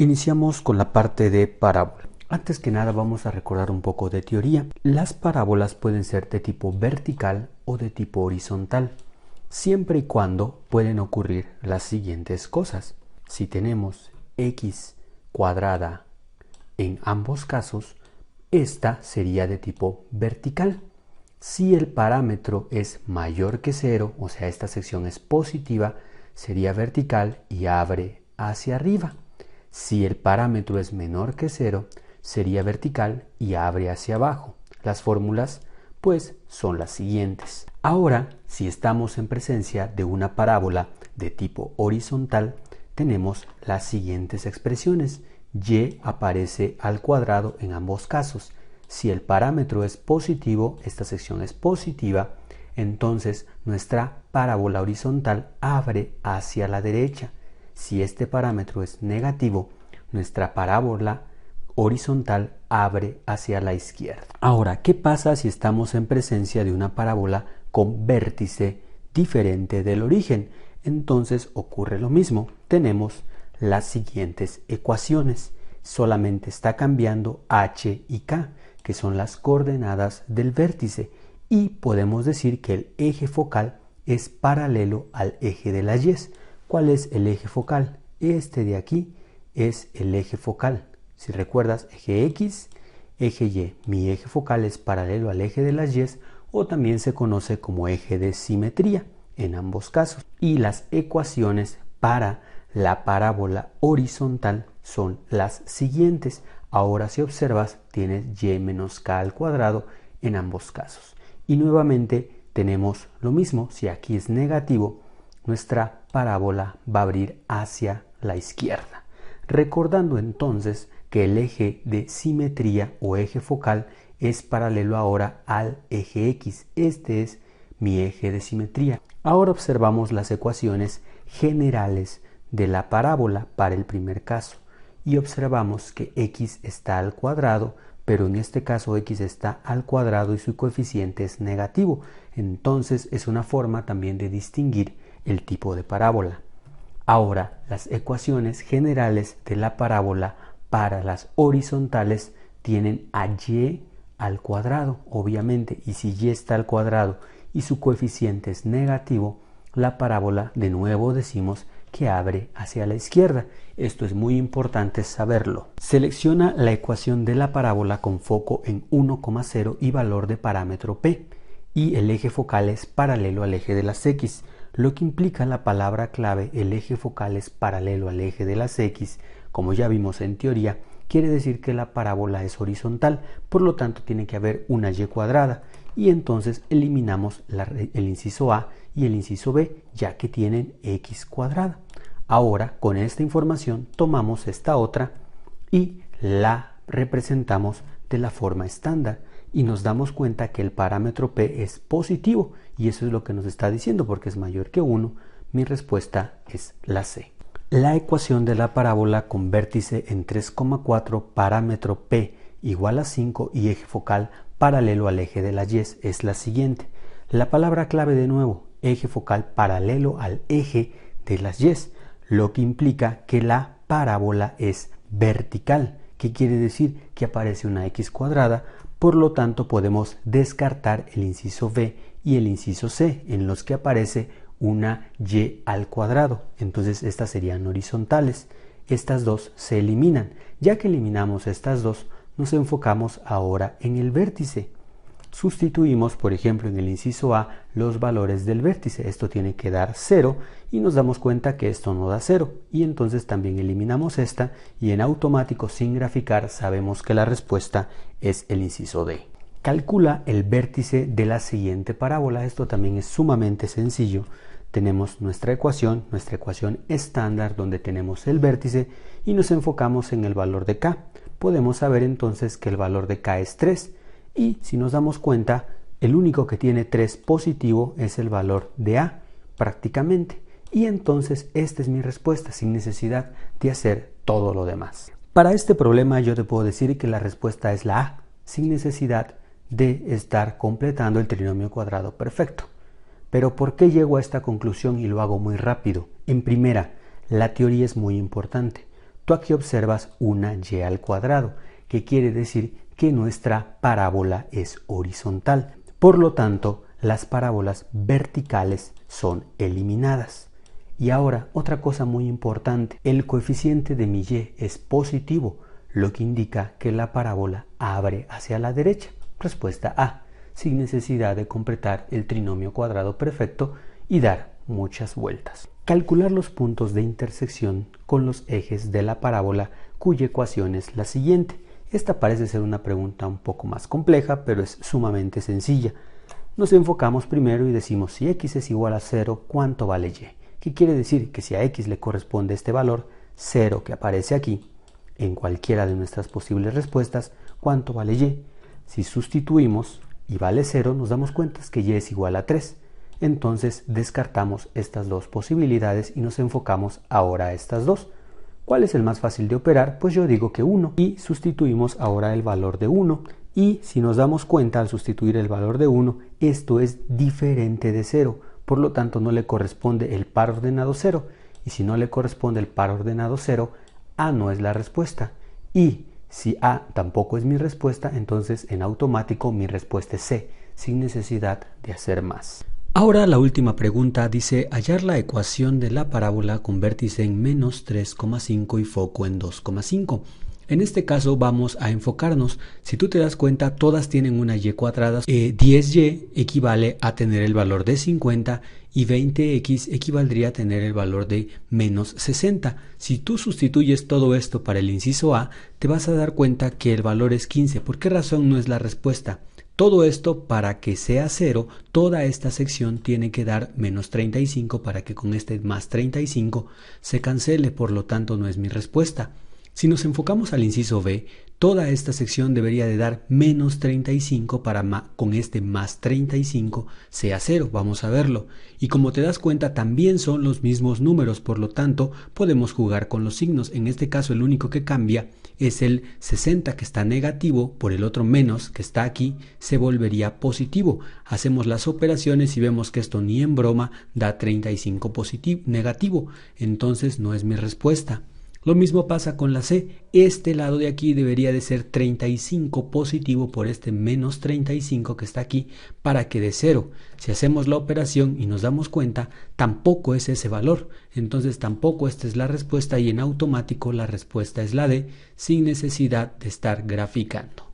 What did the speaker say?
Iniciamos con la parte de parábola. Antes que nada vamos a recordar un poco de teoría. Las parábolas pueden ser de tipo vertical o de tipo horizontal, siempre y cuando pueden ocurrir las siguientes cosas. Si tenemos x cuadrada en ambos casos, esta sería de tipo vertical. Si el parámetro es mayor que 0, o sea, esta sección es positiva, sería vertical y abre hacia arriba. Si el parámetro es menor que 0, sería vertical y abre hacia abajo. Las fórmulas, pues, son las siguientes. Ahora, si estamos en presencia de una parábola de tipo horizontal, tenemos las siguientes expresiones. Y aparece al cuadrado en ambos casos. Si el parámetro es positivo, esta sección es positiva, entonces nuestra parábola horizontal abre hacia la derecha. Si este parámetro es negativo, nuestra parábola horizontal abre hacia la izquierda. Ahora, ¿qué pasa si estamos en presencia de una parábola con vértice diferente del origen? Entonces ocurre lo mismo. Tenemos las siguientes ecuaciones. Solamente está cambiando h y k, que son las coordenadas del vértice, y podemos decir que el eje focal es paralelo al eje de las y. ¿Cuál es el eje focal? Este de aquí es el eje focal. Si recuerdas, eje x, eje y. Mi eje focal es paralelo al eje de las y, o también se conoce como eje de simetría en ambos casos. Y las ecuaciones para la parábola horizontal son las siguientes. Ahora, si observas, tienes y menos k al cuadrado en ambos casos. Y nuevamente tenemos lo mismo. Si aquí es negativo, nuestra parábola va a abrir hacia la izquierda. Recordando entonces que el eje de simetría o eje focal es paralelo ahora al eje x. Este es mi eje de simetría. Ahora observamos las ecuaciones generales de la parábola para el primer caso y observamos que x está al cuadrado, pero en este caso x está al cuadrado y su coeficiente es negativo. Entonces es una forma también de distinguir el tipo de parábola. Ahora, las ecuaciones generales de la parábola para las horizontales tienen a y al cuadrado, obviamente, y si y está al cuadrado y su coeficiente es negativo, la parábola, de nuevo decimos, que abre hacia la izquierda. Esto es muy importante saberlo. Selecciona la ecuación de la parábola con foco en 1,0 y valor de parámetro p, y el eje focal es paralelo al eje de las x, lo que implica la palabra clave el eje focal es paralelo al eje de las x. Como ya vimos en teoría, quiere decir que la parábola es horizontal, por lo tanto tiene que haber una y cuadrada, y entonces eliminamos el inciso a y el inciso b, ya que tienen x cuadrada. Ahora, con esta información, tomamos esta otra y la representamos de la forma estándar, y nos damos cuenta que el parámetro p es positivo, y eso es lo que nos está diciendo, porque es mayor que 1. Mi respuesta es la C. La ecuación de la parábola con vértice en 3,4, parámetro p igual a 5 y eje focal paralelo al eje de las y es la siguiente. La palabra clave de nuevo, eje focal paralelo al eje de las y, lo que implica que la parábola es vertical. ¿Qué quiere decir? Que aparece una x cuadrada, por lo tanto podemos descartar el inciso b y el inciso c, en los que aparece una y al cuadrado. Entonces estas serían horizontales. Estas dos se eliminan. Ya que eliminamos estas dos, nos enfocamos ahora en el vértice. Sustituimos, por ejemplo, en el inciso A los valores del vértice. Esto tiene que dar 0 y nos damos cuenta que esto no da 0. Y entonces también eliminamos esta y en automático, sin graficar, sabemos que la respuesta es el inciso D. Calcula el vértice de la siguiente parábola. Esto también es sumamente sencillo. Tenemos nuestra ecuación estándar donde tenemos el vértice y nos enfocamos en el valor de k. Podemos saber entonces que el valor de k es 3. Y si nos damos cuenta, el único que tiene 3 positivo es el valor de a, prácticamente. Y entonces esta es mi respuesta, sin necesidad de hacer todo lo demás. Para este problema yo te puedo decir que la respuesta es la a, sin necesidad de estar completando el trinomio cuadrado perfecto. Pero ¿por qué llego a esta conclusión y lo hago muy rápido? En primera, la teoría es muy importante. tú aquí observas una y al cuadrado, que quiere decir que nuestra parábola es horizontal. Por lo tanto, las parábolas verticales son eliminadas. Y ahora, otra cosa muy importante, el coeficiente de mi y es positivo, lo que indica que la parábola abre hacia la derecha. Respuesta A, sin necesidad de completar el trinomio cuadrado perfecto y dar muchas vueltas. Calcular los puntos de intersección con los ejes de la parábola, cuya ecuación es la siguiente. Esta parece ser una pregunta un poco más compleja, pero es sumamente sencilla. Nos enfocamos primero y decimos si x es igual a 0, ¿cuánto vale y? ¿Qué quiere decir? Que si a x le corresponde este valor, 0 que aparece aquí, en cualquiera de nuestras posibles respuestas, ¿cuánto vale y? Si sustituimos y vale 0, nos damos cuenta que y es igual a 3. Entonces descartamos estas dos posibilidades y nos enfocamos ahora a estas dos. ¿Cuál es el más fácil de operar? Pues yo digo que 1 y sustituimos ahora el valor de 1. Y si nos damos cuenta al sustituir el valor de 1, esto es diferente de 0. Por lo tanto, no le corresponde el par ordenado 0. Y si no le corresponde el par ordenado 0, A no es la respuesta. Y si A tampoco es mi respuesta, entonces en automático mi respuesta es C, sin necesidad de hacer más. Ahora la última pregunta dice hallar la ecuación de la parábola con vértice en menos 3,5 y foco en 2,5. En este caso vamos a enfocarnos. Si tú te das cuenta, todas tienen una y cuadrada. 10y equivale a tener el valor de 50 y 20x equivaldría a tener el valor de menos 60. Si tú sustituyes todo esto para el inciso A, te vas a dar cuenta que el valor es 15. ¿Por qué razón no es la respuesta? Todo esto, para que sea 0, toda esta sección tiene que dar menos 35 para que con este más 35 se cancele, por lo tanto no es mi respuesta. Si nos enfocamos al inciso B, toda esta sección debería de dar menos 35 para con este más 35 sea 0. Vamos a verlo. Y como te das cuenta, también son los mismos números, por lo tanto, podemos jugar con los signos. En este caso, el único que cambia es el 60 que está negativo, por el otro menos que está aquí, se volvería positivo. Hacemos las operaciones y vemos que esto ni en broma da 35 negativo. Entonces no es mi respuesta. Lo mismo pasa con la C. Este lado de aquí debería de ser 35 positivo por este menos 35 que está aquí para que dé 0. Si hacemos la operación y nos damos cuenta, tampoco es ese valor. Entonces tampoco esta es la respuesta y en automático la respuesta es la D, sin necesidad de estar graficando.